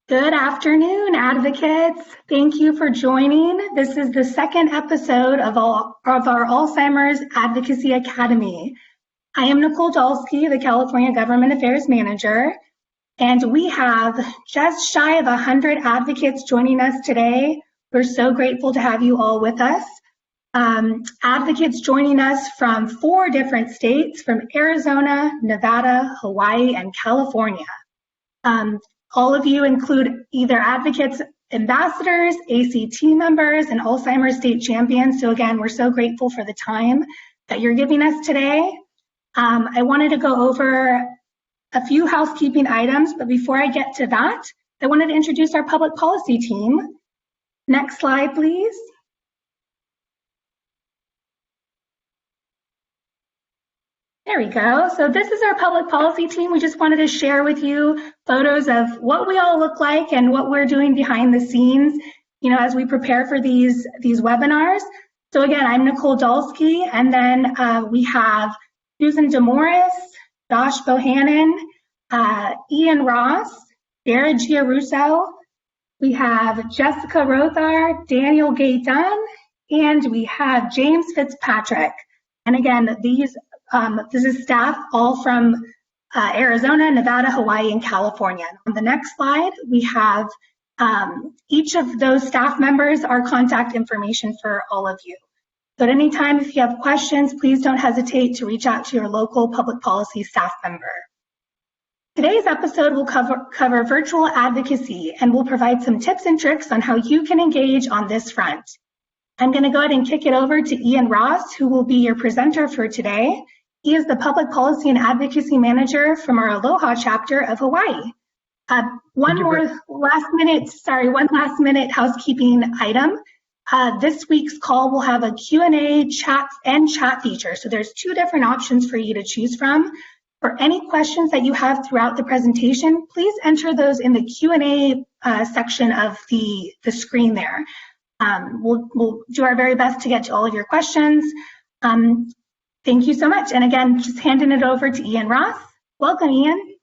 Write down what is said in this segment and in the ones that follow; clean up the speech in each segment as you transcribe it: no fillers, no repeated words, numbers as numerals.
Good afternoon, advocates. Thank you for joining. This is the second episode of our Alzheimer's Advocacy Academy. I am Nicole Dolsky, the California Government Affairs Manager, and we have just shy of 100 advocates joining us today. We're so grateful to have you all with us. Advocates joining us from 4 different states, from Arizona, Nevada, Hawaii, and California. All of you include either advocates, ambassadors, ACT members, and Alzheimer's state champions. So again, we're so grateful for the time that you're giving us today. I wanted to go over a few housekeeping items, but before I get to that, I wanted to introduce our public policy team. Next slide, please. There we go. So this is our public policy team. We just wanted to share with you photos of what we all look like and what we're doing behind the scenes, as we prepare for these webinars. So again, I'm Nicole Dolsky, and then we have Susan DeMorris, Josh Bohannon, Ian Ross, Jared Giarusso. We have Jessica Rothar, Daniel Gay Dunn, and we have James Fitzpatrick. And again, this is staff all from Arizona, Nevada, Hawaii, and California. On the next slide, we have each of those staff members, our contact information for all of you. So at any time, if you have questions, please don't hesitate to reach out to your local public policy staff member. Today's episode will cover virtual advocacy, and will provide some tips and tricks on how you can engage on this front. I'm going to go ahead and kick it over to Ian Ross, who will be your presenter for today. He is the Public Policy and Advocacy Manager from our Aloha chapter of Hawaii. One last minute housekeeping item. This week's call will have a Q&A chat feature. So there's 2 different options for you to choose from. For any questions that you have throughout the presentation, please enter those in the Q&A section of the screen there. We'll do our very best to get to all of your questions. Thank you so much. And again, just handing it over to Ian Ross. Welcome, Ian.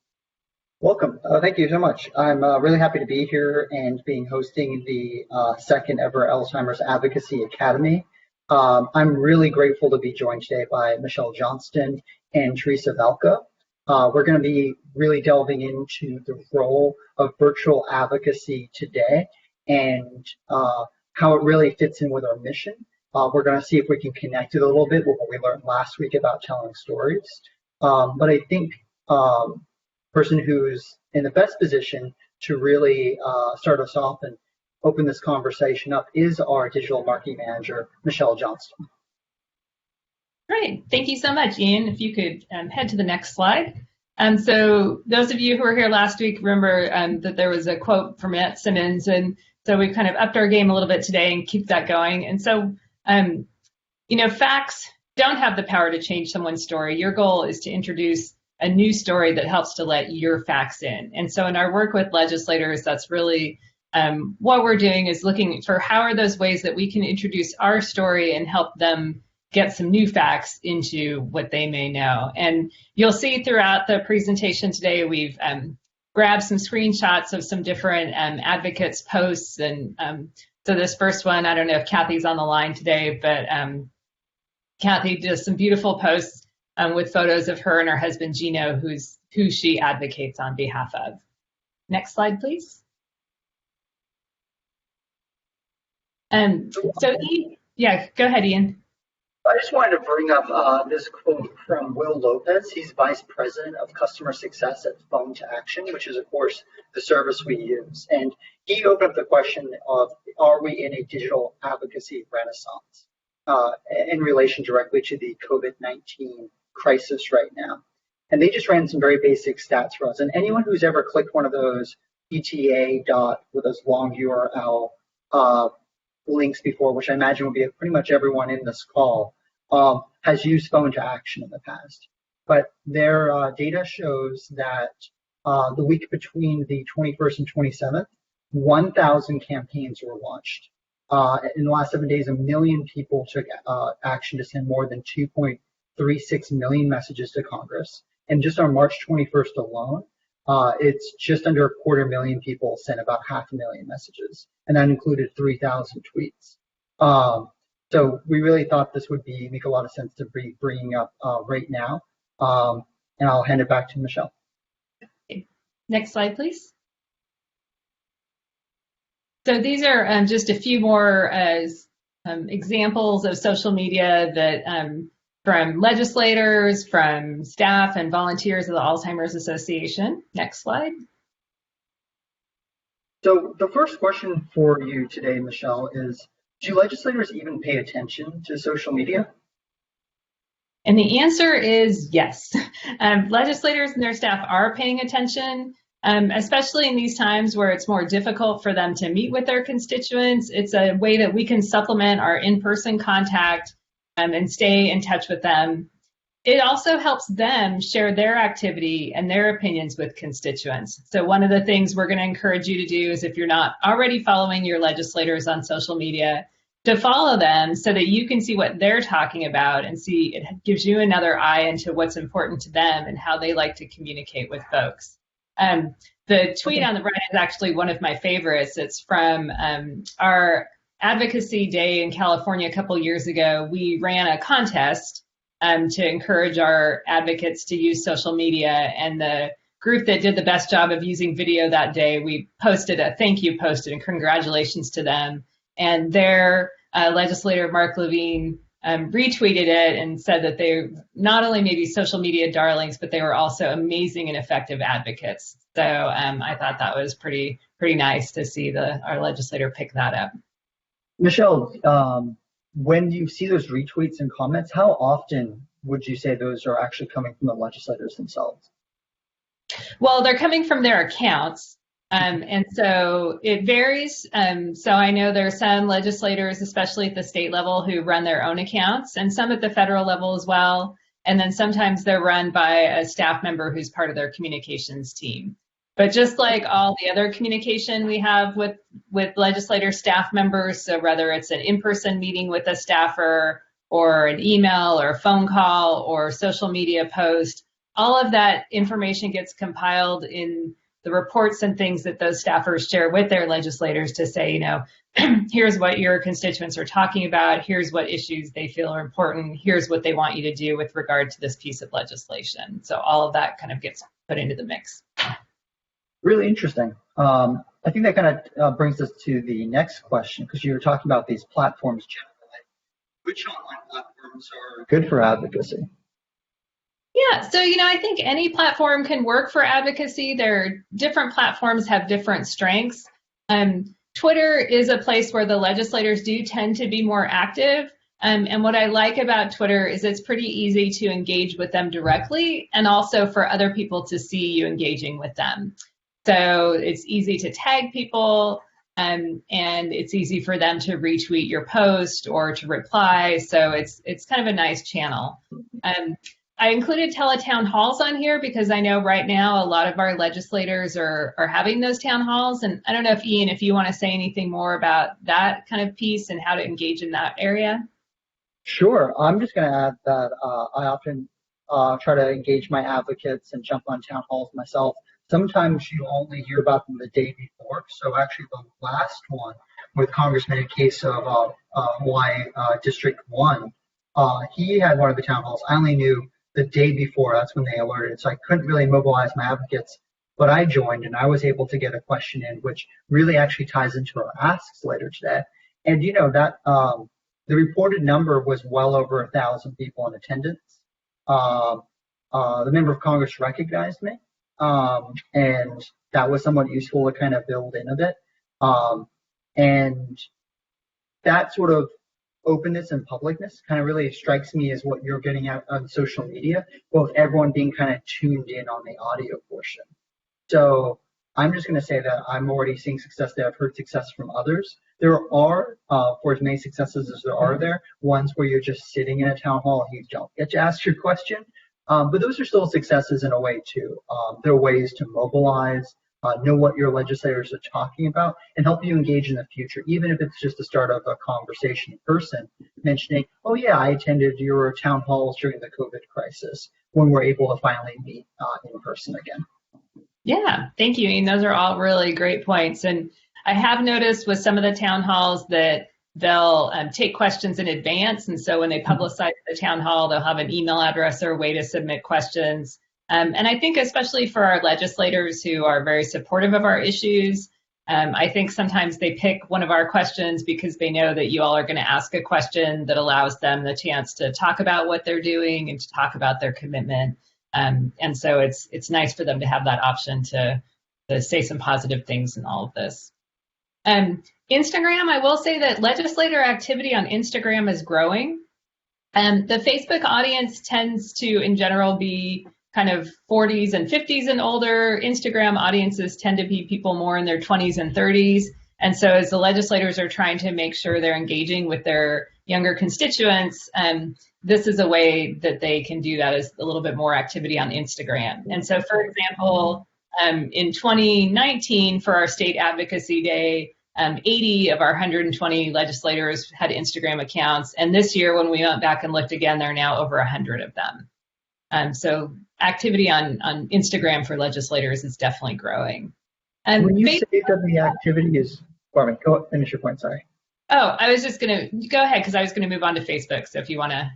Welcome. Thank you so much. I'm really happy to be here and hosting the second ever Alzheimer's Advocacy Academy. I'm really grateful to be joined today by Michelle Johnston and Theresa. We're going to be really delving into the role of virtual advocacy today and how it really fits in with our mission. We're going to see if we can connect it a little bit with what we learned last week about telling stories. But I think person who's in the best position to really start us off and open this conversation up is our digital marketing manager, Michelle Johnston. Great. Thank you so much, Ian. If you could head to the next slide. So those of you who were here last week, remember that there was a quote from Simmons, and so we've kind of upped our game a little bit today and keep that going. And so, facts don't have the power to change someone's story. Your goal is to introduce a new story that helps to let your facts in. And so in our work with legislators, that's really what we're doing, is looking for how are those ways that we can introduce our story and help them get some new facts into what they may know. And you'll see throughout the presentation today, we've grabbed some screenshots of some different advocates' posts. And so this first one, I don't know if Kathy's on the line today, but Kathy does some beautiful posts with photos of her and her husband, Gino, who she advocates on behalf of. Next slide, please. Yeah, go ahead, Ian. I just wanted to bring up this quote from Will Lopez. He's Vice President of Customer Success at Phone to Action, which is, of course, the service we use. And he opened up the question of, are we in a digital advocacy renaissance in relation directly to the COVID-19 crisis right now? And they just ran some very basic stats for us. And anyone who's ever clicked one of those ETA with those long URL links before, which I imagine will be pretty much everyone in this call, has used Phone to Action in the past. But their data shows that the week between the 21st and 27th, 1,000 campaigns were launched. In the last 7 days, 1 million people took action to send more than 2.36 million messages to Congress. And just on March 21st alone, it's just under 250,000 people sent about 500,000 messages, and that included 3,000 tweets. So we really thought this would make a lot of sense to be bringing up right now, and I'll hand it back to Michelle. Okay. Next slide, please. So these are just a few more examples of social media that from legislators, from staff and volunteers of the Alzheimer's Association. Next slide. So the first question for you today, Michelle, is do legislators even pay attention to social media? And the answer is yes. Legislators and their staff are paying attention, especially in these times where it's more difficult for them to meet with their constituents. It's a way that we can supplement our in-person contact and stay in touch with them. It also helps them share their activity and their opinions with constituents. So one of the things we're going to encourage you to do is, if you're not already following your legislators on social media, to follow them so that you can see what they're talking about and see it gives you another eye into what's important to them and how they like to communicate with folks. The tweet on the right is actually one of my favorites. It's from our Advocacy Day in California a couple years ago. We ran a contest to encourage our advocates to use social media, and the group that did the best job of using video that day, we posted a thank you post and congratulations to them. And their legislator, Mark Levine, retweeted it and said that they not only may be social media darlings, but they were also amazing and effective advocates. So I thought that was pretty nice to see our legislator pick that up. Michelle, when you see those retweets and comments, how often would you say those are actually coming from the legislators themselves? Well, they're coming from their accounts. And so it varies. So I know there are some legislators, especially at the state level, who run their own accounts, and some at the federal level as well. And then sometimes they're run by a staff member who's part of their communications team. But just like all the other communication we have with legislator staff members, so whether it's an in-person meeting with a staffer or an email or a phone call or social media post, all of that information gets compiled in the reports and things that those staffers share with their legislators to say, here's what your constituents are talking about, here's what issues they feel are important, here's what they want you to do with regard to this piece of legislation. So all of that kind of gets put into the mix. Really interesting. I think that kind of brings us to the next question, because you were talking about these platforms generally. Which online platforms are good for advocacy? Yeah, so I think any platform can work for advocacy. Different platforms have different strengths. Twitter is a place where the legislators do tend to be more active. And what I like about Twitter is it's pretty easy to engage with them directly, and also for other people to see you engaging with them. So it's easy to tag people, and it's easy for them to retweet your post or to reply. So it's kind of a nice channel. I included teletown halls on here because I know right now a lot of our legislators are having those town halls. And I don't know if Ian, if you want to say anything more about that kind of piece and how to engage in that area. Sure. I'm just going to add that I often try to engage my advocates and jump on town halls myself. Sometimes you only hear about them the day before. So actually the last one with Congressman Case of Hawaii District 1, he had one of the town halls. I only knew the day before, that's when they alerted. So I couldn't really mobilize my advocates, but I joined and I was able to get a question in, which really actually ties into our asks later today. And that the reported number was well over 1,000 people in attendance. The member of Congress recognized me, and that was somewhat useful to kind of build in a bit. And that sort of openness and publicness kind of really strikes me as what you're getting at on social media, both everyone being kind of tuned in on the audio portion. So I'm just going to say that I'm already seeing success there. I've heard success from others. There are, for as many successes as there are there, ones where you're just sitting in a town hall and you don't get to ask your question. But those are still successes in a way too. There are ways to mobilize, know what your legislators are talking about, and help you engage in the future, even if it's just the start of a conversation in person, mentioning, oh yeah, I attended your town halls during the COVID crisis, when we're able to finally meet in person again. Yeah, thank you. And those are all really great points. And I have noticed with some of the town halls that they'll take questions in advance. And so when they publicize the town hall, they'll have an email address or a way to submit questions. And I think especially for our legislators who are very supportive of our issues, I think sometimes they pick one of our questions because they know that you all are going to ask a question that allows them the chance to talk about what they're doing and to talk about their commitment. And so it's nice for them to have that option to say some positive things in all of this. Instagram, I will say that legislator activity on Instagram is growing. The Facebook audience tends to, in general, be kind of 40s and 50s and older. Instagram audiences tend to be people more in their 20s and 30s. And so as the legislators are trying to make sure they're engaging with their younger constituents, this is a way that they can do that, is a little bit more activity on Instagram. And so, for example, in 2019, for our state advocacy day, 80 of our 120 legislators had Instagram accounts. And this year, when we went back and looked again, there are now over 100 of them. So activity on Instagram for legislators is definitely growing. When you say that the activity is, pardon me, go finish your point, sorry. Oh, I was just going to go ahead because I was going to move on to Facebook. So if you want to.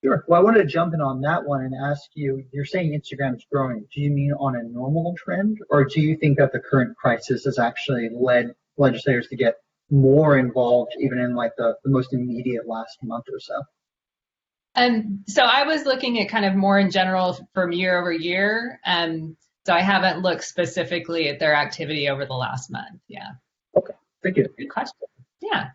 Sure. Well, I wanted to jump in on that one and ask you, you're saying Instagram is growing. Do you mean on a normal trend, or do you think that the current crisis has actually led legislators to get more involved even in like the most immediate last month or so? So I was looking at kind of more in general from year over year. So I haven't looked specifically at their activity over the last month. Yeah. Okay. Thank you. Good question. Yeah.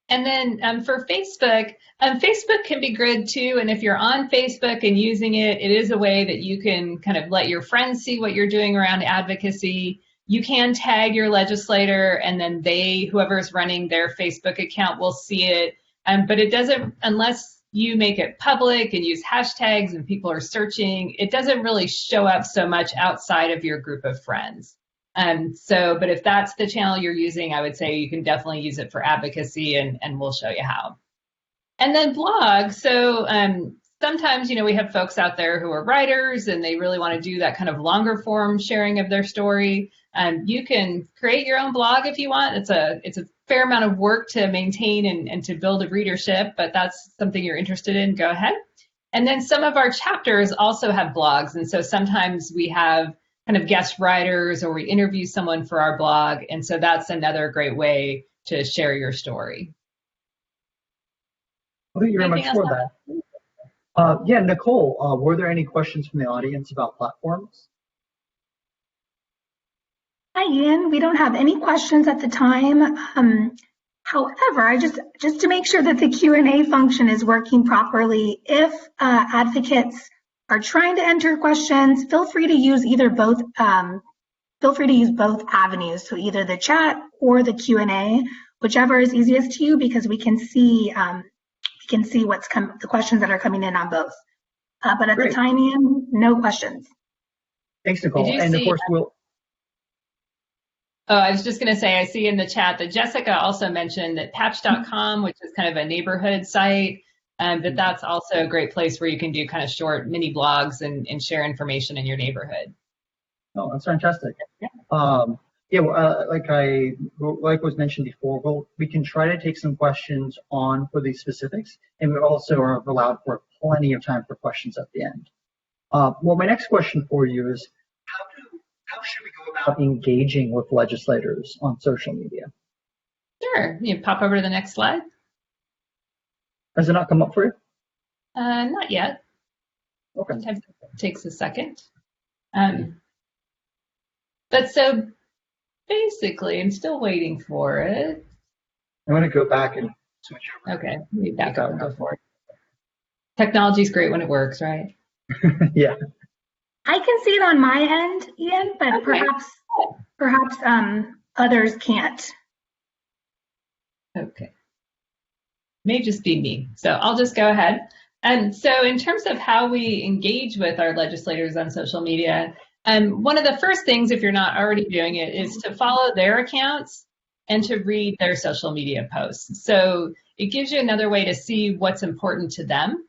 And then for Facebook, Facebook can be good too. And if you're on Facebook and using it, it is a way that you can kind of let your friends see what you're doing around advocacy. You can tag your legislator, and then whoever's running their Facebook account will see it. But it doesn't, unless you make it public and use hashtags and people are searching, it doesn't really show up so much outside of your group of friends. But if that's the channel you're using, I would say you can definitely use it for advocacy, and we'll show you how. And then blog. So sometimes, we have folks out there who are writers and they really want to do that kind of longer form sharing of their story. You can create your own blog if you want. It's a fair amount of work to maintain and to build a readership, but that's something you're interested in, go ahead. And then some of our chapters also have blogs. And so sometimes we have kind of guest writers, or we interview someone for our blog. And so that's another great way to share your story. Thank you very much for that. Yeah, Nicole, were there any questions from the audience about platforms? Hi, Ian. We don't have any questions at the time. However, I just to make sure that the Q&A function is working properly, if advocates are trying to enter questions, feel free to use both avenues, so either the chat or the Q&A, whichever is easiest to you, because we can see the questions that are coming in on both. But at the time, Ian, no questions. Thanks, Nicole. And of course, Oh, I was just going to say, I see in the chat that Jessica also mentioned that patch.com, which is kind of a neighborhood site, but that's also a great place where you can do kind of short mini blogs and share information in your neighborhood. Oh, that's fantastic. Like was mentioned before, we can try to take some questions on for these specifics, and we also are allowed for plenty of time for questions at the end. Well, my next question for you is, how should we go about engaging with legislators on social media? Sure. You pop over to the next slide. Has it not come up for you? Not yet. Okay. Sometimes it takes a second. But so basically, I'm still waiting for it. I'm going to go back and switch over. Okay, let me back up and go for it. Technology's great when it works, right? Yeah. I can see it on my end, Ian, but okay. perhaps others can't. Okay. May just be me. So I'll just go ahead. And so in terms of how we engage with our legislators on social media, one of the first things, if you're not already doing it, is to follow their accounts and to read their social media posts. So it gives you another way to see what's important to them.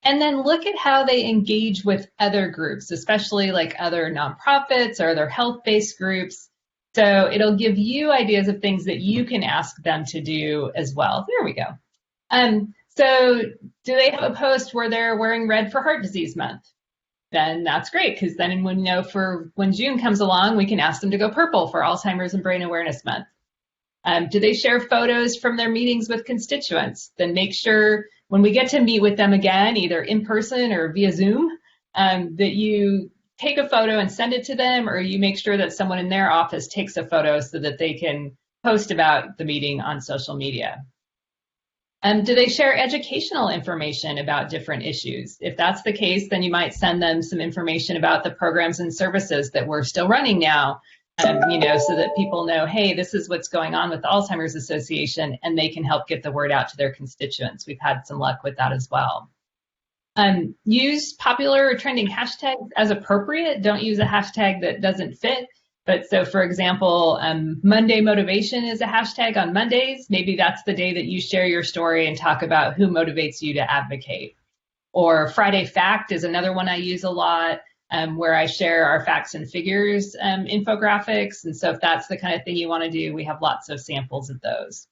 And then look at how they engage with other groups, especially like other nonprofits or other health-based groups. So it'll give you ideas of things that you can ask them to do as well. There we go. So do they have a post where they're wearing red for Heart Disease Month? Then that's great, because then we know for when June comes along, we can ask them to go purple for Alzheimer's and Brain Awareness Month. Do they share photos from their meetings with constituents? Then make sure when we get to meet with them again, either in person or via Zoom, that you take a photo and send it to them, or you make sure that someone in their office takes a photo so that they can post about the meeting on social media. Do they share educational information about different issues? If that's the case, then you might send them some information about the programs and services that we're still running now, so that people know, hey, this is what's going on with the Alzheimer's Association, and they can help get the word out to their constituents. We've had some luck with that as well. Use popular or trending hashtags as appropriate. Don't use a hashtag that doesn't fit. But so, for example, Monday Motivation is a hashtag on Mondays. Maybe that's the day that you share your story and talk about who motivates you to advocate. Or Friday Fact is another one I use a lot, where I share our facts and figures infographics. And so if that's the kind of thing you want to do, we have lots of samples of those.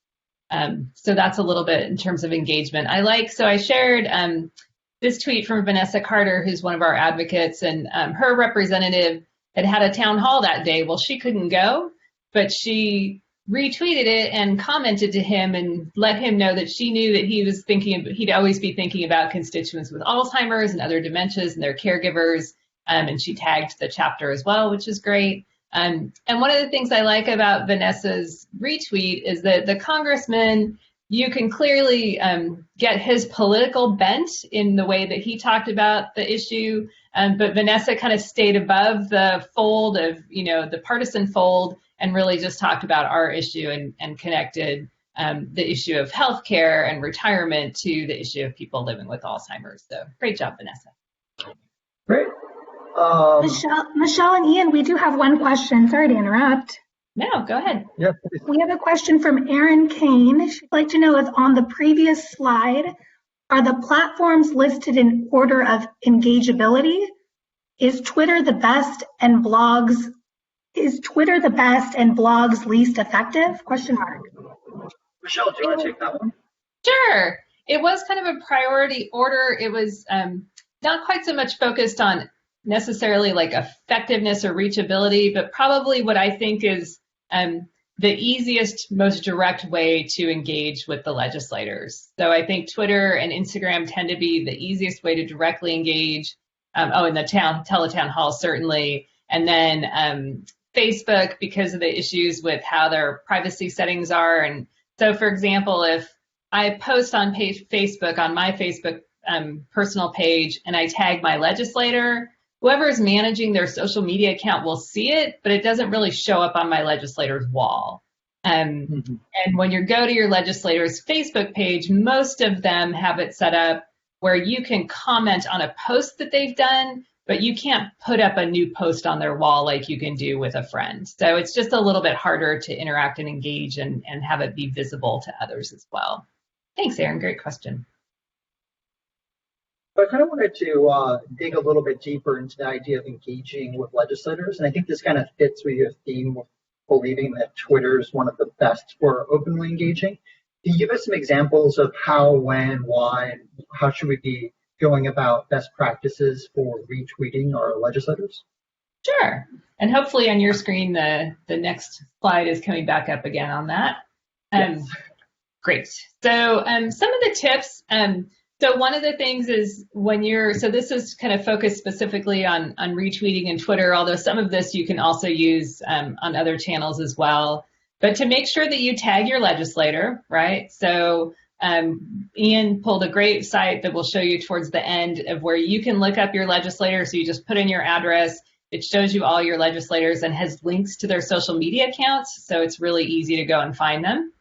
So that's a little bit in terms of engagement. I shared this tweet from Vanessa Carter, who's one of our advocates, and her representative had a town hall that day. Well, she couldn't go, but she retweeted it and commented to him and let him know that she knew that he'd always be thinking about constituents with Alzheimer's and other dementias and their caregivers. And she tagged the chapter as well, which is great. And one of the things I like about Vanessa's retweet is that the congressman, you can clearly get his political bent in the way that he talked about the issue. But Vanessa kind of stayed above the fold of, the partisan fold, and really just talked about our issue and connected the issue of healthcare and retirement to the issue of people living with Alzheimer's. So great job, Vanessa. Great. Michelle and Ian, we do have one question. Sorry to interrupt. No, go ahead. Yeah. We have a question from Erin Kane. She'd like to know if on the previous slide, are the platforms listed in order of engageability? Is Twitter the best and blogs least effective? Question mark. Michelle, do you want to take that one? Sure. It was kind of a priority order. It was not quite so much focused on necessarily like effectiveness or reachability, but probably what I think is the easiest, most direct way to engage with the legislators. So I think Twitter and Instagram tend to be the easiest way to directly engage. In the teletown hall, certainly. And then Facebook, because of the issues with how their privacy settings are. And so, for example, if I post on Facebook, on my Facebook personal page, and I tag my legislator, whoever is managing their social media account will see it, but it doesn't really show up on my legislator's wall. And when you go to your legislator's Facebook page, most of them have it set up where you can comment on a post that they've done, but you can't put up a new post on their wall like you can do with a friend. So it's just a little bit harder to interact and engage and have it be visible to others as well. Thanks, Erin. Great question. I kind of wanted to dig a little bit deeper into the idea of engaging with legislators. And I think this kind of fits with your theme of believing that Twitter is one of the best for openly engaging. Can you give us some examples of how, when, why, and how should we be going about best practices for retweeting our legislators? Sure. And hopefully on your screen, the next slide is coming back up again on that. Yes. Great. So some of the tips. So one of the things is so this is kind of focused specifically on retweeting and Twitter, although some of this you can also use on other channels as well. But to make sure that you tag your legislator, right? So Ian pulled a great site that we'll show you towards the end of where you can look up your legislator. So you just put in your address. It shows you all your legislators and has links to their social media accounts. So it's really easy to go and find them.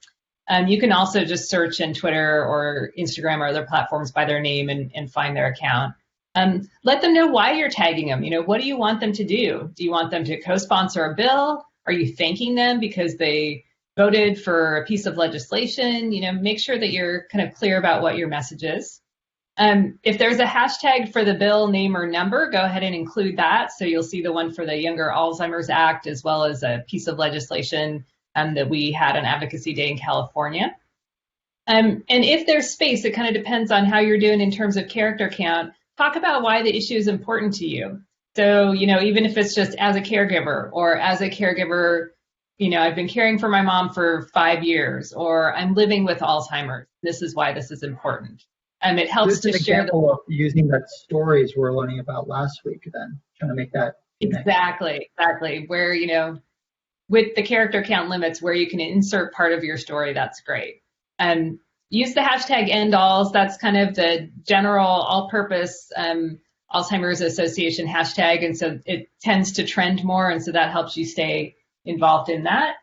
You can also just search in Twitter or Instagram or other platforms by their name and find their account. Let them know why you're tagging them. What do you want them to do? Do you want them to co-sponsor a bill? Are you thanking them because they voted for a piece of legislation? Make sure that you're kind of clear about what your message is. If there's a hashtag for the bill, name, or number, go ahead and include that. So you'll see the one for the Younger Alzheimer's Act, as well as a piece of legislation that we had on Advocacy Day in California. And if there's space, it kind of depends on how you're doing in terms of character count. Talk about why the issue is important to you. So, even if it's just as a caregiver, or as a caregiver, I've been caring for my mom for 5 years, or I'm living with Alzheimer's. This is why this is important. It helps to share of using that stories we're learning about last week, then trying to make that exactly where, with the character count limits, where you can insert part of your story. That's great. Use the hashtag #endalls. That's kind of the general all-purpose Alzheimer's Association hashtag, and so it tends to trend more, and so that helps you stay involved in that.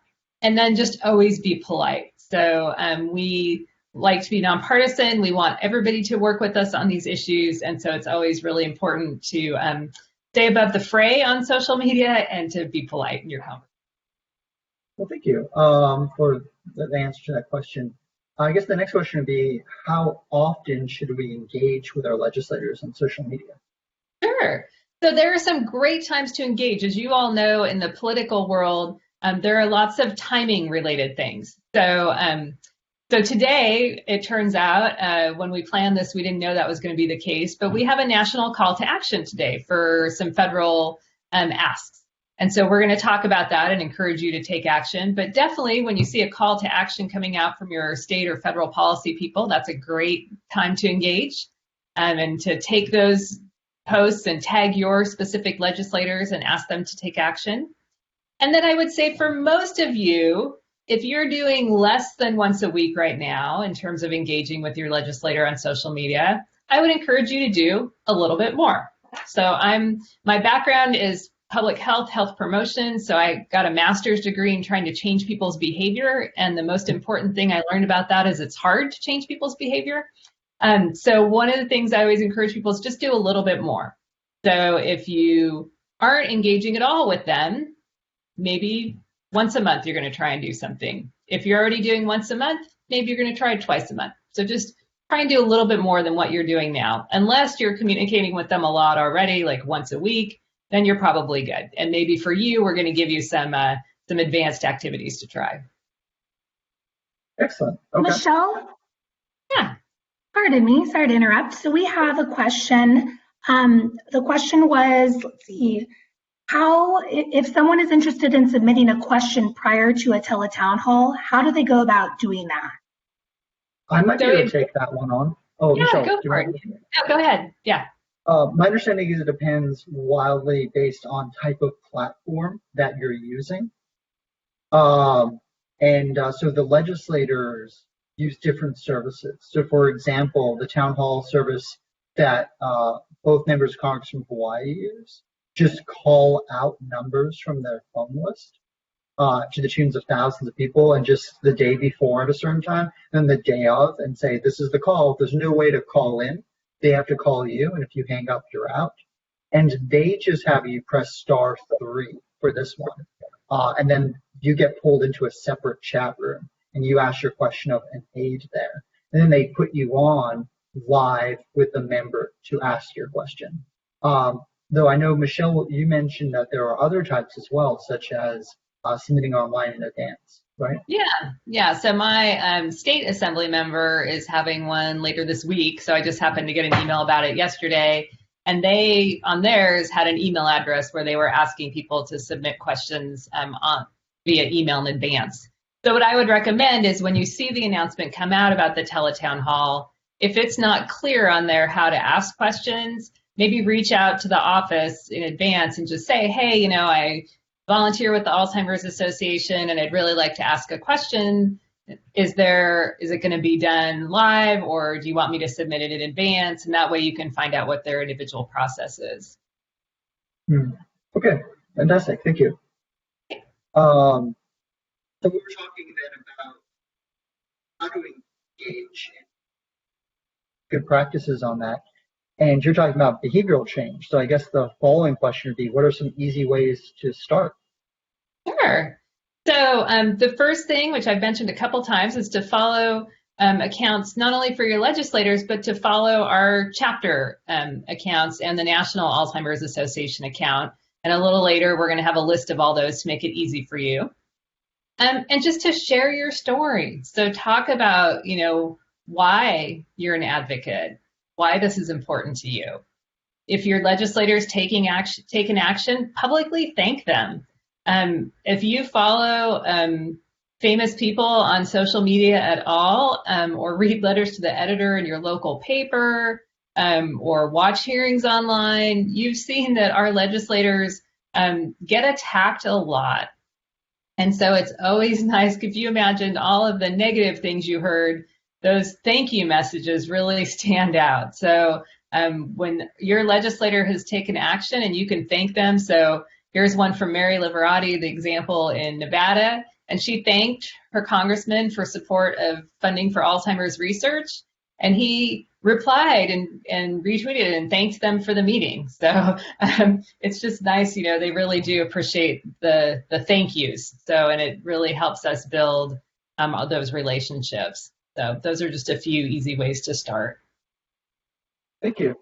And then just always be polite. So we like to be nonpartisan. We want everybody to work with us on these issues, and so it's always really important to stay above the fray on social media and to be polite in your conversation. Well, thank you for the answer to that question. I guess the next question would be, how often should we engage with our legislators on social media? Sure. So there are some great times to engage. As you all know, in the political world, there are lots of timing related things. So today, it turns out, when we planned this, we didn't know that was going to be the case, but we have a national call to action today for some federal asks. And so we're going to talk about that and encourage you to take action. But definitely, when you see a call to action coming out from your state or federal policy people, that's a great time to engage and to take those posts and tag your specific legislators and ask them to take action. And then I would say for most of you, if you're doing less than once a week right now in terms of engaging with your legislator on social media, I would encourage you to do a little bit more. So my background is public health promotion. So I got a master's degree in trying to change people's behavior. And the most important thing I learned about that is it's hard to change people's behavior. So one of the things I always encourage people is just do a little bit more. So if you aren't engaging at all with them, maybe once a month you're going to try and do something. If you're already doing once a month, maybe you're going to try twice a month. So just try and do a little bit more than what you're doing now. Unless you're communicating with them a lot already, like once a week, then you're probably good. And maybe for you, we're going to give you some advanced activities to try. Excellent. Okay. Michelle? Yeah. Pardon me, sorry to interrupt. So we have a question. The question was, let's see, if someone is interested in submitting a question prior to a teletown hall, how do they go about doing that? I might be able to take that one on. Oh, yeah, Michelle, go for it. No, go ahead. Yeah. My understanding is it depends wildly based on type of platform that you're using. So the legislators use different services. So for example, the town hall service that both members of Congress from Hawaii use just call out numbers from their phone list to the tunes of thousands of people, and just the day before at a certain time, and the day of, and say, this is the call. There's no way to call in. They have to call you, and if you hang up, you're out. And they just have you press *3 for this one. And then you get pulled into a separate chat room, and you ask your question of an aide there. And then they put you on live with the member to ask your question. Though I know, Michelle, you mentioned that there are other types as well, such as submitting online in advance, right? Yeah. So my state assembly member is having one later this week. So I just happened to get an email about it yesterday. And they, on theirs, had an email address where they were asking people to submit questions via email in advance. So what I would recommend is when you see the announcement come out about the teletown hall, if it's not clear on there how to ask questions, maybe reach out to the office in advance and just say, hey, I volunteer with the Alzheimer's Association and I'd really like to ask a question. Is it going to be done live, or do you want me to submit it in advance? And that way you can find out what their individual process is. Okay, fantastic. Thank you. So we were talking then about how to engage in good practices on that. And you're talking about behavioral change. So I guess the following question would be, what are some easy ways to start? Sure. So the first thing, which I've mentioned a couple times, is to follow accounts, not only for your legislators, but to follow our chapter accounts and the National Alzheimer's Association account. And a little later, we're going to have a list of all those to make it easy for you. And just to share your story. So talk about, why you're an advocate, why this is important to you. If your legislators taken action, publicly thank them. If you follow famous people on social media at all, or read letters to the editor in your local paper, or watch hearings online, you've seen that our legislators get attacked a lot. And so it's always nice, if you imagine all of the negative things you heard, those thank you messages really stand out. So when your legislator has taken action and you can thank them. So here's one from Mary Liverati, the example in Nevada, and she thanked her congressman for support of funding for Alzheimer's research. And he replied and retweeted and thanked them for the meeting. So it's just nice, they really do appreciate the thank yous. So, and it really helps us build those relationships. So those are just a few easy ways to start. Thank you.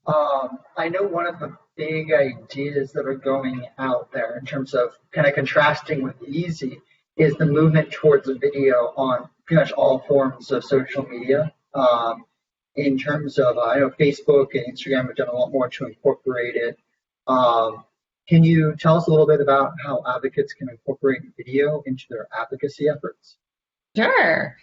I know one of the big ideas that are going out there in terms of kind of contrasting with easy is the movement towards a video on pretty much all forms of social media. In terms of, I know Facebook and Instagram have done a lot more to incorporate it. Can you tell us a little bit about how advocates can incorporate video into their advocacy efforts? Sure.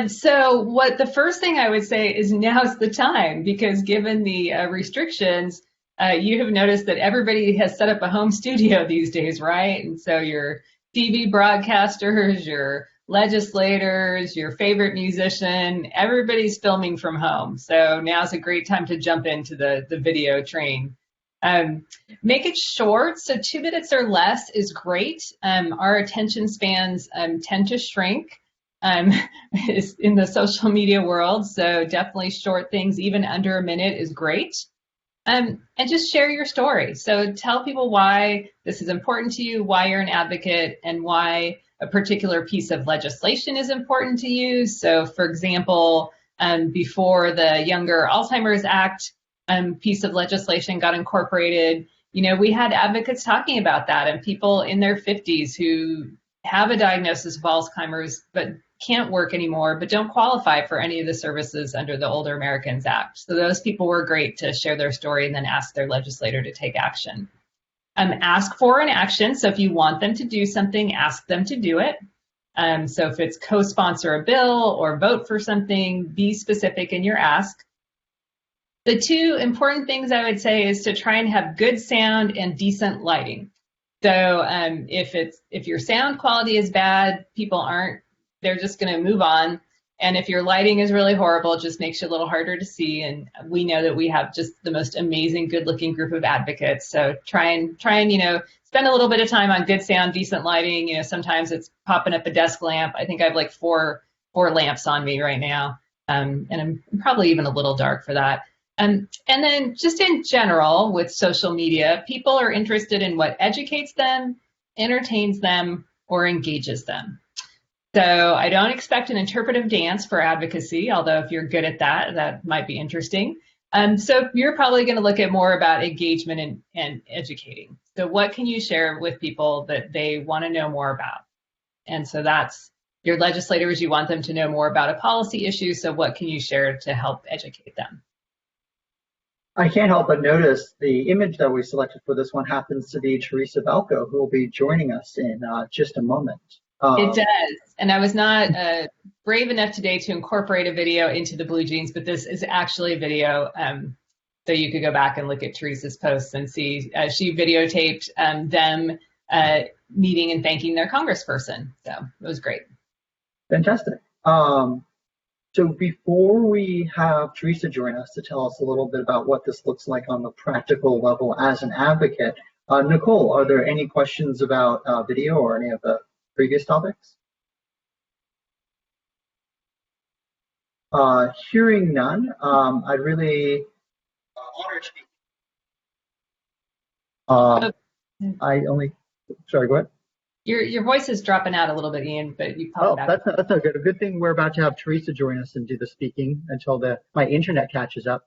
So the first thing I would say is now's the time, because given the restrictions, you have noticed that everybody has set up a home studio these days, right? And so your TV broadcasters, your legislators, your favorite musician, everybody's filming from home. So now's a great time to jump into the video train. Make it short, so 2 minutes or less is great. Our attention spans tend to shrink in the social media world, so definitely short things, even under a minute, is great. And just share your story. So tell people why this is important to you, why you're an advocate, and why a particular piece of legislation is important to you. So for example, before the Younger Alzheimer's Act piece of legislation got incorporated, we had advocates talking about that, and people in their 50s who have a diagnosis of Alzheimer's but can't work anymore, but don't qualify for any of the services under the Older Americans Act. So those people were great to share their story and then ask their legislator to take action. Ask for an action. So if you want them to do something, ask them to do it. So if it's co-sponsor a bill or vote for something, be specific in your ask. The 2 important things I would say is to try and have good sound and decent lighting. So if your sound quality is bad, they're just going to move on. And if your lighting is really horrible, it just makes you a little harder to see. And we know that we have just the most amazing, good-looking group of advocates. So try and spend a little bit of time on good sound, decent lighting. Sometimes it's popping up a desk lamp. I think I have like four lamps on me right now, and I'm probably even a little dark for that. And then just in general with social media, people are interested in what educates them, entertains them, or engages them. So I don't expect an interpretive dance for advocacy, although if you're good at that, that might be interesting. So you're probably going to look at more about engagement and educating. So what can you share with people that they want to know more about? And so that's your legislators, you want them to know more about a policy issue. So what can you share to help educate them? I can't help but notice the image that we selected for this one happens to be Theresa, who will be joining us in just a moment. It does. And I was not brave enough today to incorporate a video into the Blue Jeans, but this is actually a video. So you could go back and look at Theresa's posts and see she videotaped them meeting and thanking their congressperson. So it was great. Fantastic. So before we have Theresa join us to tell us a little bit about what this looks like on the practical level as an advocate, Nicole, are there any questions about video or any of the previous topics? Hearing none, I'd really honored to be. Sorry, go ahead. Your voice is dropping out a little bit, Ian, but you popped Oh, back. that's not good. A good thing we're about to have Theresa join us and do the speaking until my internet catches up.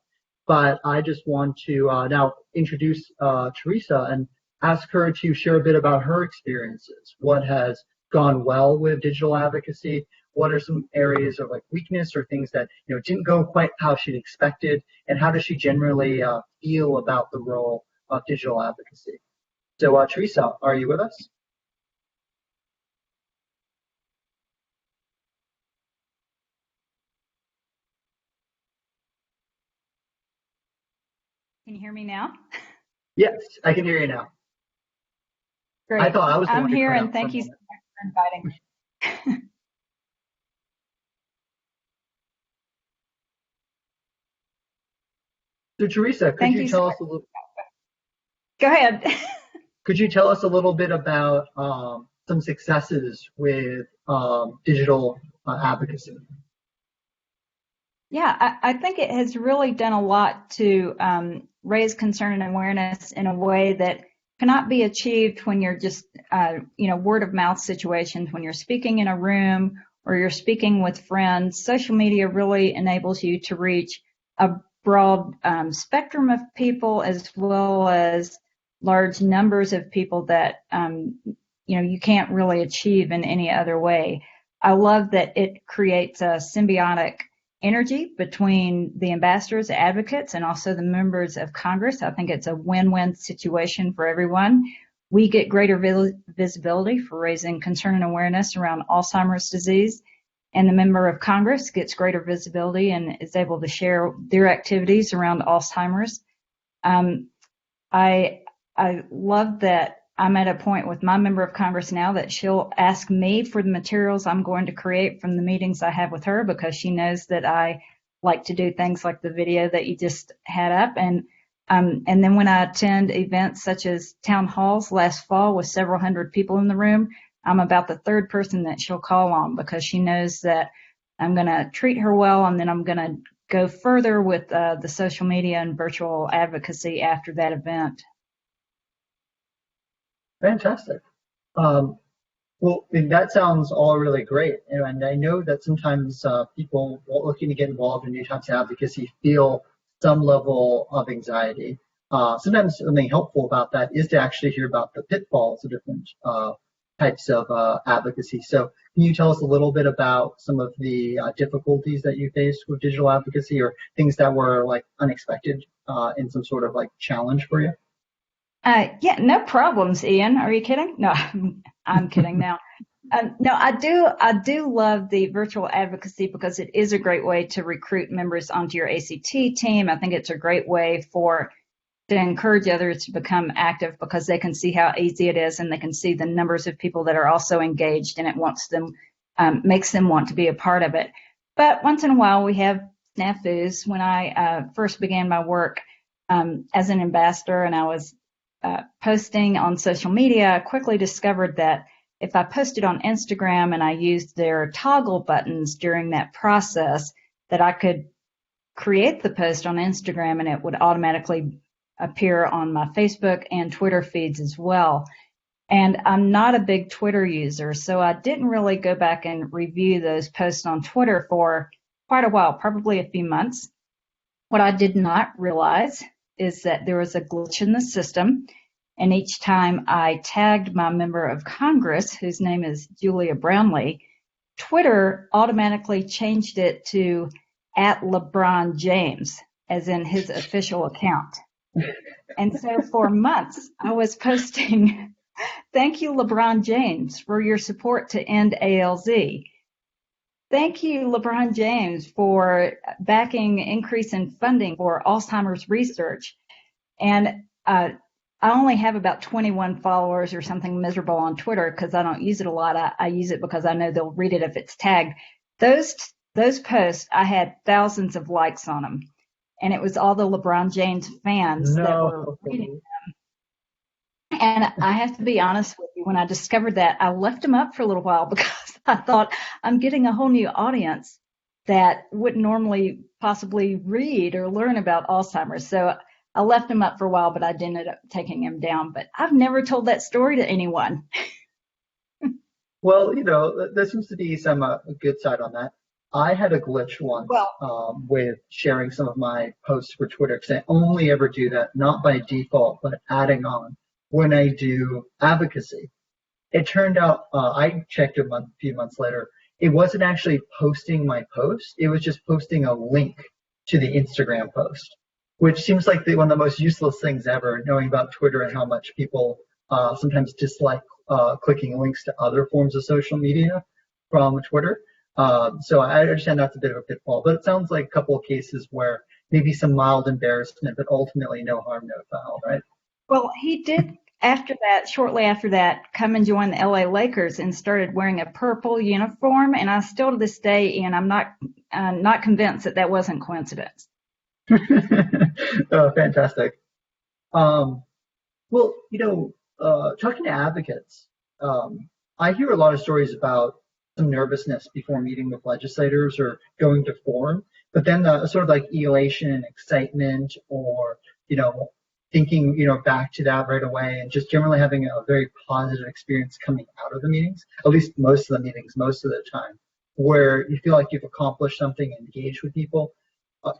But I just want to now introduce Theresa and ask her to share a bit about her experiences. What has gone well with digital advocacy? What are some areas of like weakness or things that didn't go quite how she'd expected? And how does she generally feel about the role of digital advocacy? So, Theresa, are you with us? Can you hear me now? Yes, I can hear you now. Great. I thought I was the I'm one who here, cut and out thank for a you so moment. much for inviting me. So, Theresa, could Thank you you so tell much. us a little? Go ahead. Could you tell us a little bit about some successes with digital advocacy? Yeah, I think it has really done a lot to raise concern and awareness in a way that cannot be achieved when you're just, word of mouth situations, when you're speaking in a room or you're speaking with friends. Social media really enables you to reach a broad spectrum of people as well as large numbers of people that, you can't really achieve in any other way. I love that it creates a symbiotic energy between the ambassadors, the advocates, and also the members of Congress. I think it's a win-win situation for everyone. We get greater visibility for raising concern and awareness around Alzheimer's disease, and the member of Congress gets greater visibility and is able to share their activities around Alzheimer's. I love that I'm at a point with my member of Congress now that she'll ask me for the materials I'm going to create from the meetings I have with her because she knows that I like to do things like the video that you just had up. And then when I attend events such as town halls last fall with several hundred people in the room, I'm about the third person that she'll call on because she knows that I'm going to treat her well, and then I'm going to go further with the social media and virtual advocacy after that event. Fantastic. Well, and that sounds all really great. And I know that sometimes people looking to get involved in new types of advocacy feel some level of anxiety. Sometimes something helpful about that is to actually hear about the pitfalls of different types of advocacy. So can you tell us a little bit about some of the difficulties that you faced with digital advocacy or things that were like unexpected and some sort of like challenge for you? Yeah, no problems, Ian. Are you kidding? No, I'm kidding now. No, I do love the virtual advocacy because it is a great way to recruit members onto your ACT team. I think it's a great way to encourage others to become active because they can see how easy it is and they can see the numbers of people that are also engaged, and it makes them want to be a part of it. But once in a while we have snafus. When I first began my work as an ambassador and I was posting on social media, I quickly discovered that if I posted on Instagram and I used their toggle buttons during that process, that I could create the post on Instagram and it would automatically appear on my Facebook and Twitter feeds as well. And I'm not a big Twitter user, so I didn't really go back and review those posts on Twitter for quite a while, probably a few months. What I did not realize is that there was a glitch in the system, and each time I tagged my member of Congress, whose name is Julia Brownlee, Twitter automatically changed it to @LeBron James, as in his official account. And so for months, I was posting, "Thank you, LeBron James, for your support to end ALZ. Thank you, LeBron James, for backing increase in funding for Alzheimer's research." And I only have about 21 followers or something miserable on Twitter because I don't use it a lot. I use it because I know they'll read it if it's tagged. Those posts, I had thousands of likes on them. And it was all the LeBron James fans that were reading them. And I have to be honest with you, when I discovered that, I left them up for a little while because I thought I'm getting a whole new audience that wouldn't normally possibly read or learn about Alzheimer's. So I left them up for a while, but I ended up taking them down. But I've never told that story to anyone. Well, there seems to be some good side on that. I had a glitch once Well, with sharing some of my posts for Twitter because I only ever do that, not by default, but adding on when I do advocacy. It turned out, I checked few months later, it wasn't actually posting my post, it was just posting a link to the Instagram post, which seems like one of the most useless things ever, knowing about Twitter and how much people sometimes dislike clicking links to other forms of social media from Twitter. So I understand that's a bit of a pitfall, but it sounds like a couple of cases where maybe some mild embarrassment, but ultimately no harm, no foul, right? well, he did after that, shortly after that, come and join the LA Lakers and started wearing a purple uniform. And I still to this day, and I'm not convinced that that wasn't coincidence. Oh, fantastic. Um, well, talking to advocates, I hear a lot of stories about some nervousness before meeting with legislators or going to forum, but then the sort of like elation and excitement or, thinking, back to that right away and just generally having a very positive experience coming out of the meetings, at least most of the meetings, most of the time, where you feel like you've accomplished something, engaged with people.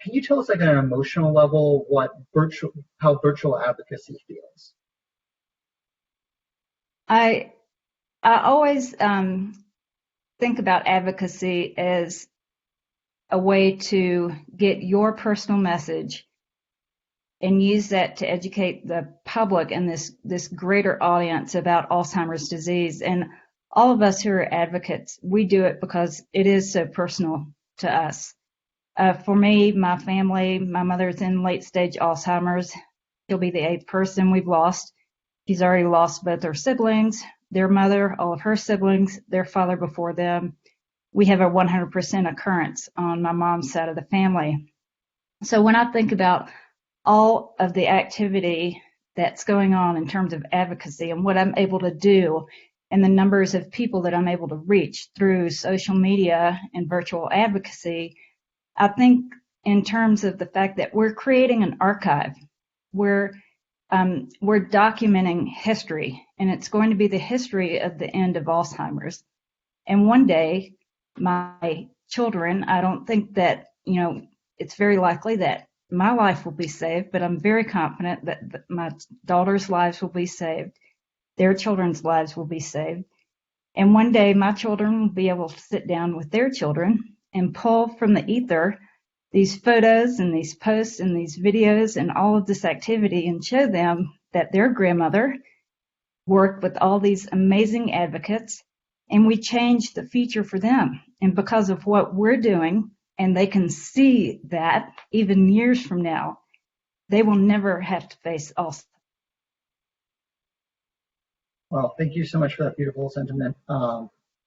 Can you tell us, like, on an emotional level, how virtual advocacy feels? I always think about advocacy as a way to get your personal message and use that to educate the public and this greater audience about Alzheimer's disease. And all of us who are advocates, we do it because it is so personal to us. For me, my family, my mother's in late stage Alzheimer's. She'll be the 8th person we've lost. She's already lost both her siblings, their mother, all of her siblings, their father before them. We have a 100% occurrence on my mom's side of the family. So when I think about all of the activity that's going on in terms of advocacy and what I'm able to do and the numbers of people that I'm able to reach through social media and virtual advocacy, I think in terms of the fact that we're creating an archive. We're documenting history, and it's going to be the history of the end of Alzheimer's. And one day, my children, I don't think that, it's very likely that my life will be saved, but I'm very confident that my daughters' lives will be saved. Their children's lives will be saved. And one day, my children will be able to sit down with their children and pull from the ether these photos and these posts and these videos and all of this activity and show them that their grandmother worked with all these amazing advocates and we changed the future for them. And because of what we're doing, and they can see that even years from now, they will never have to face Alzheimer's. Well, thank you so much for that beautiful sentiment.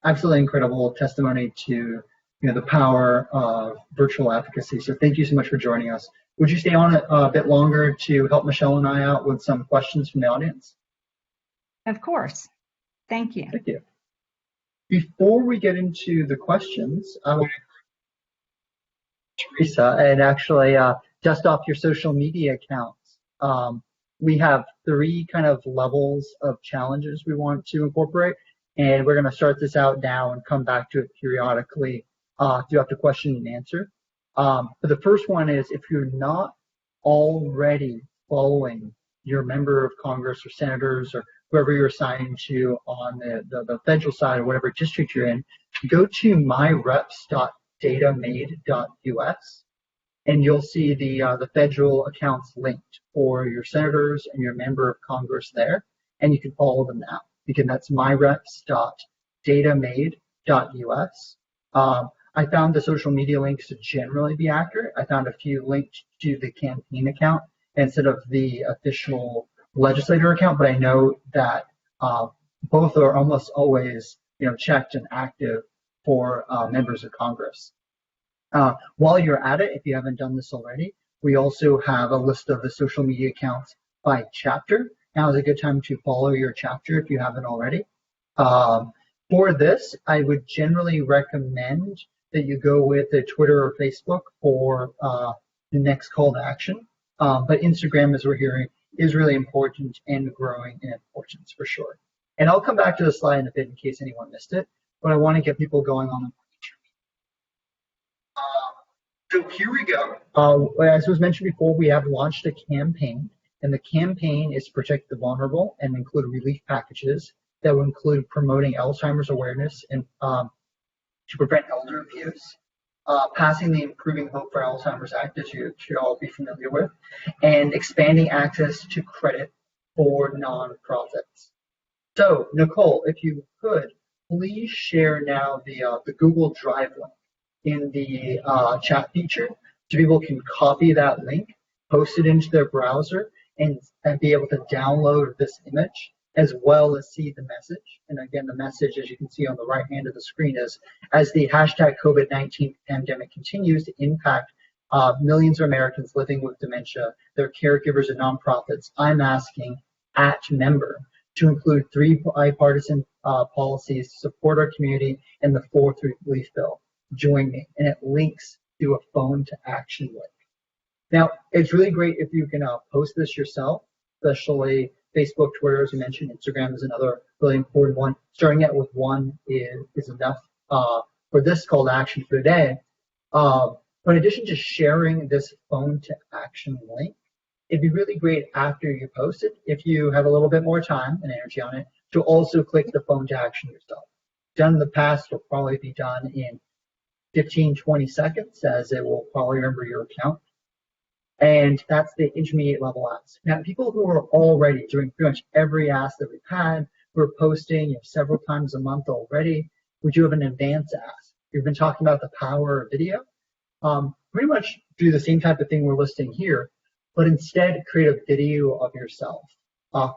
Absolutely incredible testimony to the power of virtual advocacy. So thank you so much for joining us. Would you stay on a bit longer to help Michelle and I out with some questions from the audience? Of course. Thank you. Thank you. Before we get into the questions, I want to Theresa and actually dust off your social media accounts. We have 3 kind of levels of challenges we want to incorporate, and we're going to start this out now and come back to it periodically throughout the question and answer. But the first one is, if you're not already following your member of Congress or senators or whoever you're assigned to on the federal side or whatever district you're in, go to myreps.datamade.us and you'll see the federal accounts linked for your senators and your member of Congress there, and you can follow them now. Again, that's myreps.datamade.us. I found the social media links to generally be accurate. I found a few linked to the campaign account instead of the official legislator account, but I know that both are almost always checked and active for members of Congress. While you're at it, if you haven't done this already, we also have a list of the social media accounts by chapter. Now is a good time to follow your chapter if you haven't already. For this, I would generally recommend that you go with a Twitter or Facebook for the next call to action. But Instagram, as we're hearing, is really important and growing in importance for sure. And I'll come back to the slide in a bit in case anyone missed it, but I want to get people going on. So here we go. As was mentioned before, we have launched a campaign, and the campaign is to protect the vulnerable and include relief packages that will include promoting Alzheimer's awareness and to prevent elder abuse, passing the Improving Hope for Alzheimer's Act, as you should all be familiar with, and expanding access to credit for nonprofits. So, Nicole, if you could, please share now the Google Drive link in the chat feature so people can copy that link, post it into their browser, and be able to download this image as well as see the message. And again, the message, as you can see on the right hand of the screen, is as the hashtag COVID-19 pandemic continues to impact millions of Americans living with dementia, their caregivers and nonprofits, I'm asking @member to include 3 bipartisan policies to support our community and the 4th relief bill. Join me, and it links to a phone to action link. Now, it's really great if you can post this yourself, especially Facebook, Twitter, as you mentioned. Instagram is another really important one. Starting out with one is enough for this call to action for today. But in addition to sharing this phone to action link, it'd be really great after you post it, if you have a little bit more time and energy on it, to also click the phone to action yourself. Done in the past will probably be done in 15, 20 seconds, as it will probably remember your account. And that's the intermediate level ask. Now, people who are already doing pretty much every ask that we've had, who are posting several times a month already, we do have an advanced ask. We've been talking about the power of video. Pretty much do the same type of thing we're listing here, but instead create a video of yourself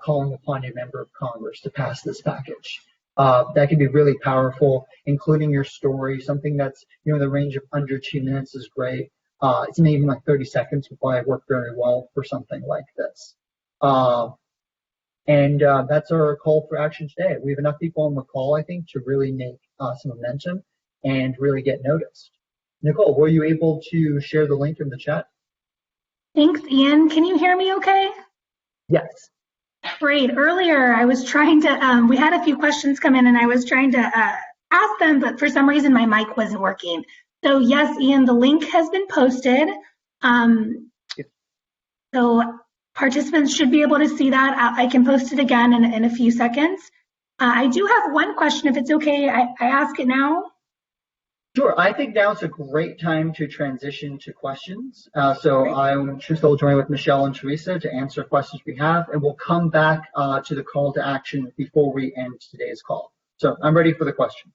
calling upon a member of Congress to pass this package. That can be really powerful, including your story. Something that's in the range of under 2 minutes is great. It's maybe even like 30 seconds would probably work very well for something like this. And that's our call for action today. We have enough people on the call, I think, to really make some momentum and really get noticed. Nicole, were you able to share the link in the chat? Thanks, Ian. Can you hear me okay? Yes. Great. Earlier, I was trying to, we had a few questions come in and I was trying to ask them, but for some reason my mic wasn't working. So yes, Ian, the link has been posted. So participants should be able to see that. I can post it again in a few seconds. I do have one question, if it's okay, I ask it now. Sure, I think now is a great time to transition to questions. So I'm sure they'll join with Michelle and Theresa to answer questions we have, and we'll come back to the call to action before we end today's call. So I'm ready for the question.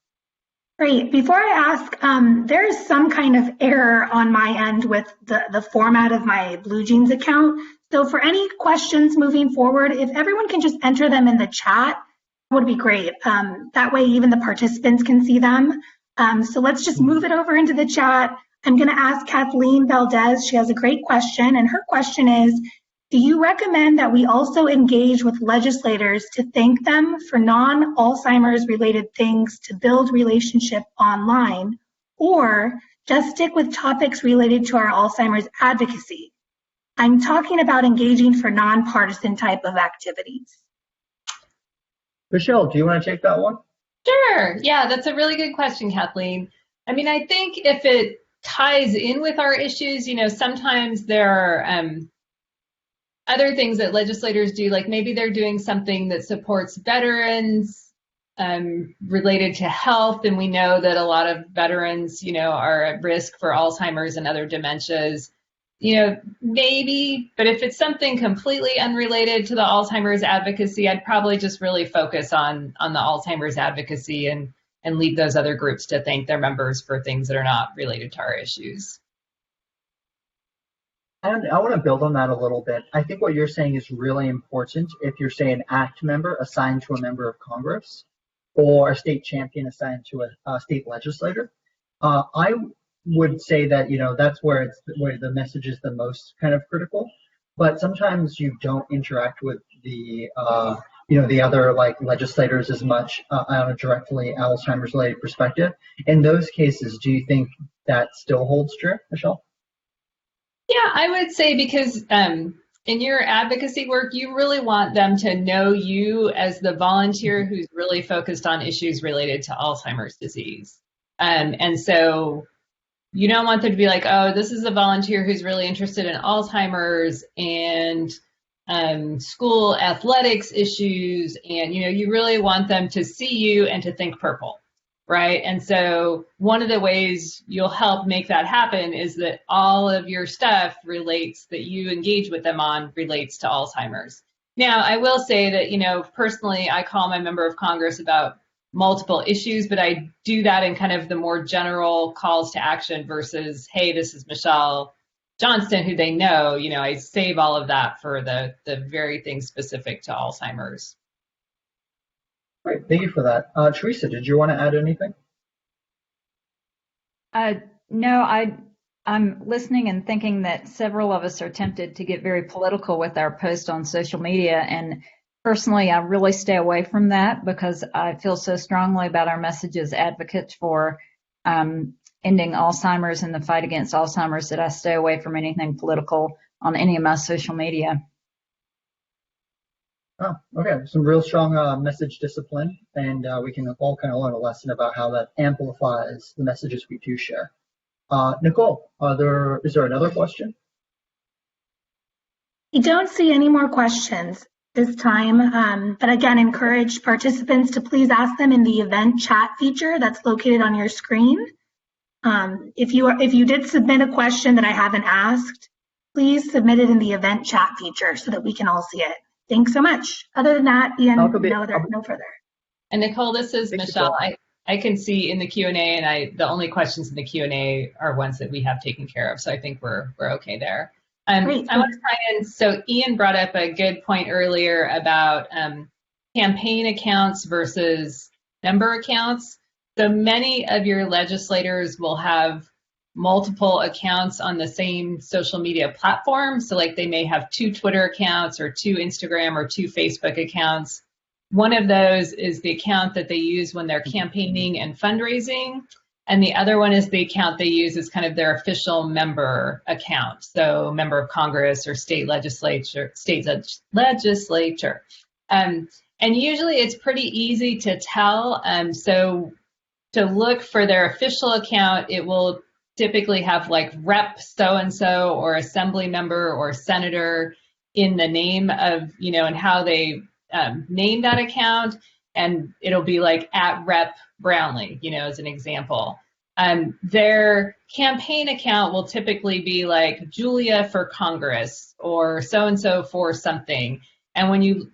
Great. Before I ask, there is some kind of error on my end with the format of my Blue Jeans account. So for any questions moving forward, if everyone can just enter them in the chat, would be great. That way even the participants can see them. So let's just move it over into the chat. I'm going to ask Kathleen Valdez. She has a great question, and her question is, do you recommend that we also engage with legislators to thank them for non-Alzheimer's related things to build relationship online, or just stick with topics related to our Alzheimer's advocacy? I'm talking about engaging for nonpartisan type of activities. Michelle, do you want to take that one? Sure. Yeah, that's a really good question, Kathleen. I mean, I think if it ties in with our issues, sometimes there are other things that legislators do, like maybe they're doing something that supports veterans related to health, and we know that a lot of veterans, are at risk for Alzheimer's and other dementias. Maybe, but if it's something completely unrelated to the Alzheimer's advocacy, I'd probably just really focus on the Alzheimer's advocacy and leave those other groups to thank their members for things that are not related to our issues. I want to build on that a little bit. I think what you're saying is really important. If you're, say, an ACT member assigned to a member of Congress or a state champion assigned to a state legislator, I would say that that's where the message is the most kind of critical. But sometimes you don't interact with the the other legislators as much on a directly Alzheimer's related perspective. In those cases, do you think that still holds true, Michelle? Yeah, I would say because in your advocacy work, you really want them to know you as the volunteer who's really focused on issues related to Alzheimer's disease. And so you don't want them to be like, oh, this is a volunteer who's really interested in Alzheimer's and school athletics issues. And, you really want them to see you and to think purple, right? And so one of the ways you'll help make that happen is that all of your stuff that you engage with them on relates to Alzheimer's. Now, I will say that, personally, I call my member of Congress about multiple issues, but I do that in kind of the more general calls to action versus, hey, this is Michelle Johnston, who they know. I save all of that for the very thing specific to Alzheimer's. Great, thank you for that. Theresa, did you want to add anything? No, I'm listening and thinking that several of us are tempted to get very political with our post on social media, and personally, I really stay away from that because I feel so strongly about our message as advocates for ending Alzheimer's and the fight against Alzheimer's that I stay away from anything political on any of my social media. Oh, okay. Some real strong message discipline, and we can all kind of learn a lesson about how that amplifies the messages we do share. Nicole, is there another question? We don't see any more questions this time, but again, encourage participants to please ask them in the event chat feature that's located on your screen. If you did submit a question that I haven't asked, please submit it in the event chat feature so that we can all see it. Thanks so much. Other than that, Ian, no further. And Nicole, this is Michelle. I can see in the Q&A, and the only questions in the Q&A are ones that we have taken care of, so I think we're okay there. Great. I want to tie in. So Ian brought up a good point earlier about campaign accounts versus member accounts. So many of your legislators will have multiple accounts on the same social media platform. So like they may have 2 Twitter accounts or 2 Instagram or 2 Facebook accounts. One of those is the account that they use when they're campaigning and fundraising. And the other one is the account they use as kind of their official member account. So member of Congress or state legislature. And usually it's pretty easy to tell. So to look for their official account, it will typically have like Rep so-and-so or assembly member or senator in the name of, and how they name that account. And it'll be like at Rep Brownlee, as an example. Their campaign account will typically be like Julia for Congress or so-and-so for something. And when you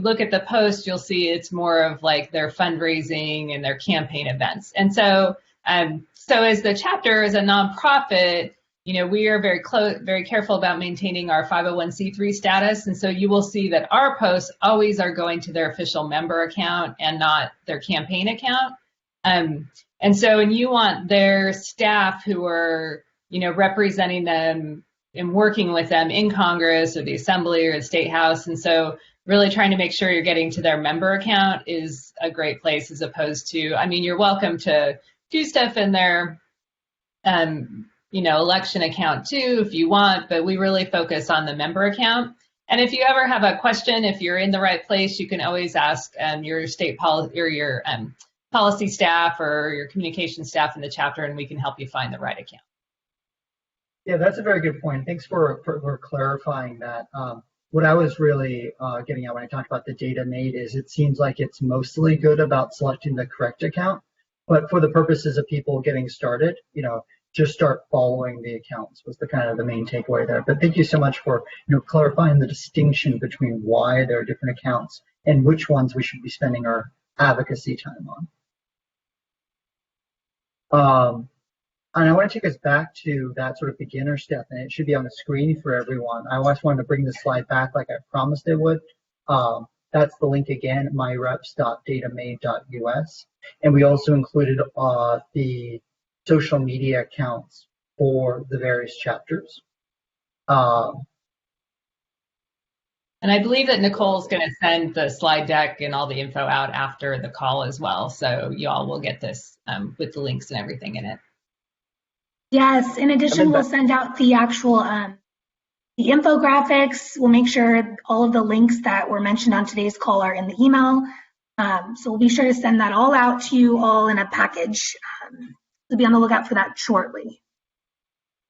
look at the post, you'll see it's more of like their fundraising and their campaign events. And so as the chapter is a nonprofit, we are very careful about maintaining our 501c3 status. And so you will see that our posts always are going to their official member account and not their campaign account. And you want their staff who are, representing them and working with them in Congress or the Assembly or the State House. And so really trying to make sure you're getting to their member account is a great place, as opposed to, you're welcome to do stuff in their, election account too, if you want, but we really focus on the member account. And if you ever have a question, if you're in the right place, you can always ask your state policy or your policy staff or your communication staff in the chapter, and we can help you find the right account. Yeah, that's a very good point. Thanks for clarifying that. What I was really getting at when I talked about the data made is it seems like it's mostly good about selecting the correct account, but for the purposes of people getting started, just start following the accounts was the kind of the main takeaway there. But thank you so much for clarifying the distinction between why there are different accounts and which ones we should be spending our advocacy time on. And I want to take us back to that sort of beginner step, and it should be on the screen for everyone. I always wanted to bring the slide back like I promised it would. That's the link again, myreps.datamade.us. And we also included the social media accounts for the various chapters. And I believe that Nicole's going to send the slide deck and all the info out after the call as well. So you all will get this with the links and everything in it. Yes, in addition, we'll send out the actual the infographics. We'll make sure all of the links that were mentioned on today's call are in the email. So we'll be sure to send that all out to you all in a package. So be on the lookout for that shortly.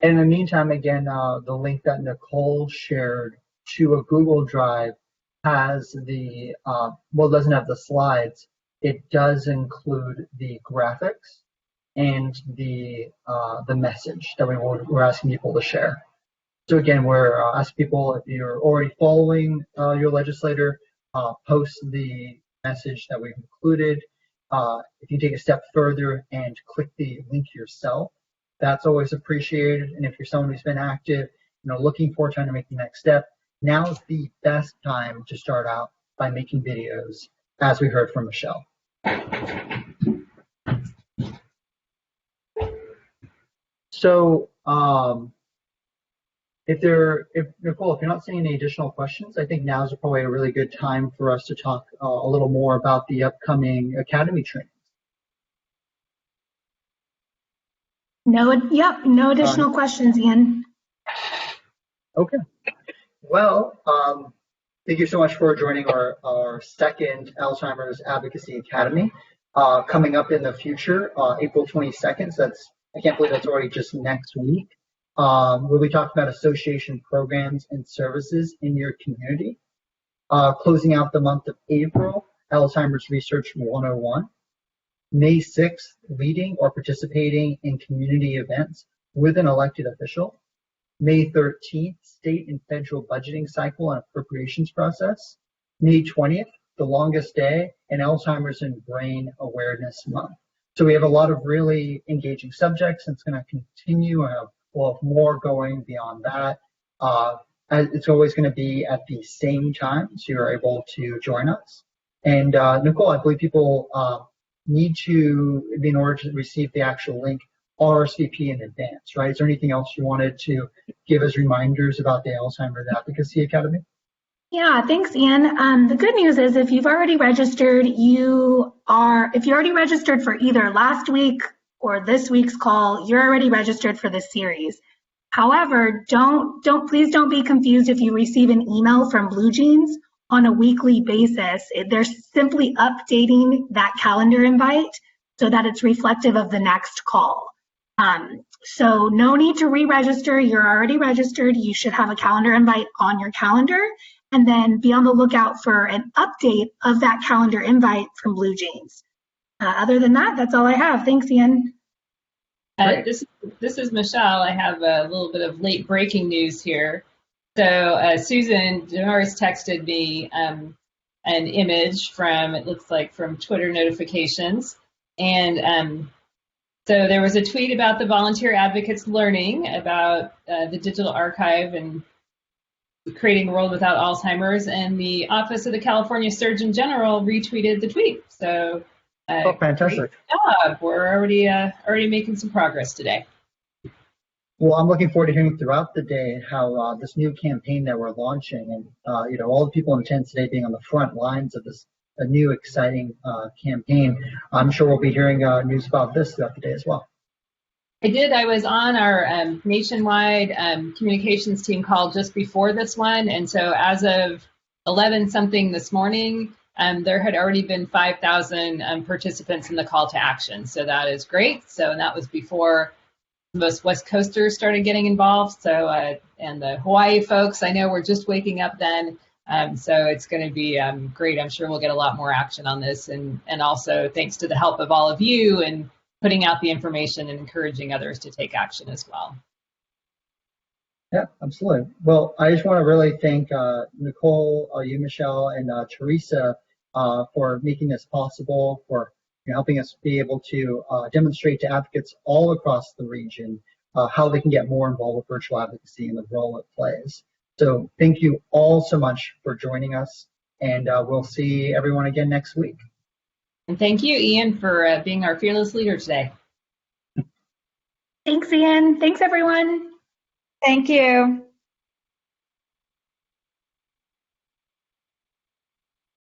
In the meantime, again, the link that Nicole shared to a Google Drive has the, well, it doesn't have the slides. It does include the graphics and the message that we're asking people to share. So again, we're asking people, if you're already following your legislator, post the message that we've included. If you take a step further and click the link yourself, that's always appreciated. And if you're someone who's been active, looking forward to trying to make the next step, now is the best time to start out by making videos, as we heard from Michelle. So, Nicole, if you're not seeing any additional questions, I think now is probably a really good time for us to talk a little more about the upcoming Academy training. No additional questions, Ian. Okay. Well, thank you so much for joining our second Alzheimer's Advocacy Academy. Coming up in the future, April 22nd, so I can't believe that's already just next week. We'll be talking about association programs and services in your community. Closing out the month of April, Alzheimer's Research 101. May 6th, leading or participating in community events with an elected official. May 13th, state and federal budgeting cycle and appropriations process. May 20th, the longest day, and Alzheimer's and Brain Awareness Month. So we have a lot of really engaging subjects, and it's going to continue. We'll have more going beyond that. It's always going to be at the same time, so you're able to join us. And Nicole, I believe people need to, in order to receive the actual link, RSVP in advance, right? Is there anything else you wanted to give as reminders about the Alzheimer's Advocacy Academy? Yeah, thanks, Ian. The good news is if you've already registered, if you already registered for either last week or this week's call, you're already registered for this series. However, please don't be confused if you receive an email from Blue Jeans on a weekly basis. They're simply updating that calendar invite so that it's reflective of the next call. So no need to re-register. You're already registered. You should have a calendar invite on your calendar, and then be on the lookout for an update of that calendar invite from Blue Jeans. Other than that, that's all I have. Thanks, Ian. This is Michelle. I have a little bit of late breaking news here. So Susan Denars texted me an image from, it looks like from Twitter notifications. And so there was a tweet about the volunteer advocates learning about the digital archive and creating a world without Alzheimer's, and the Office of the California Surgeon General retweeted the tweet. So fantastic. Great job. We're already making some progress today. Well, I'm looking forward to hearing throughout the day how this new campaign that we're launching, and all the people in attendance today being on the front lines of this a new exciting campaign. I'm sure we'll be hearing news about this throughout the day as well. I was on our nationwide communications team call just before this one, and so as of 11 something this morning, there had already been 5,000 participants in the call to action. So that is great. So and that was before most West Coasters started getting involved. So and the Hawaii folks, I know, were just waking up then. So it's going to be great. I'm sure we'll get a lot more action on this, and also thanks to the help of all of you and putting out the information and encouraging others to take action as well. Yeah, absolutely. Well, I just want to really thank Nicole, you, Michelle, and Theresa for making this possible, for helping us be able to demonstrate to advocates all across the region how they can get more involved with virtual advocacy and the role it plays. So thank you all so much for joining us, and we'll see everyone again next week. And thank you, Ian, for being our fearless leader today. Thanks, Ian. Thanks, everyone. Thank you.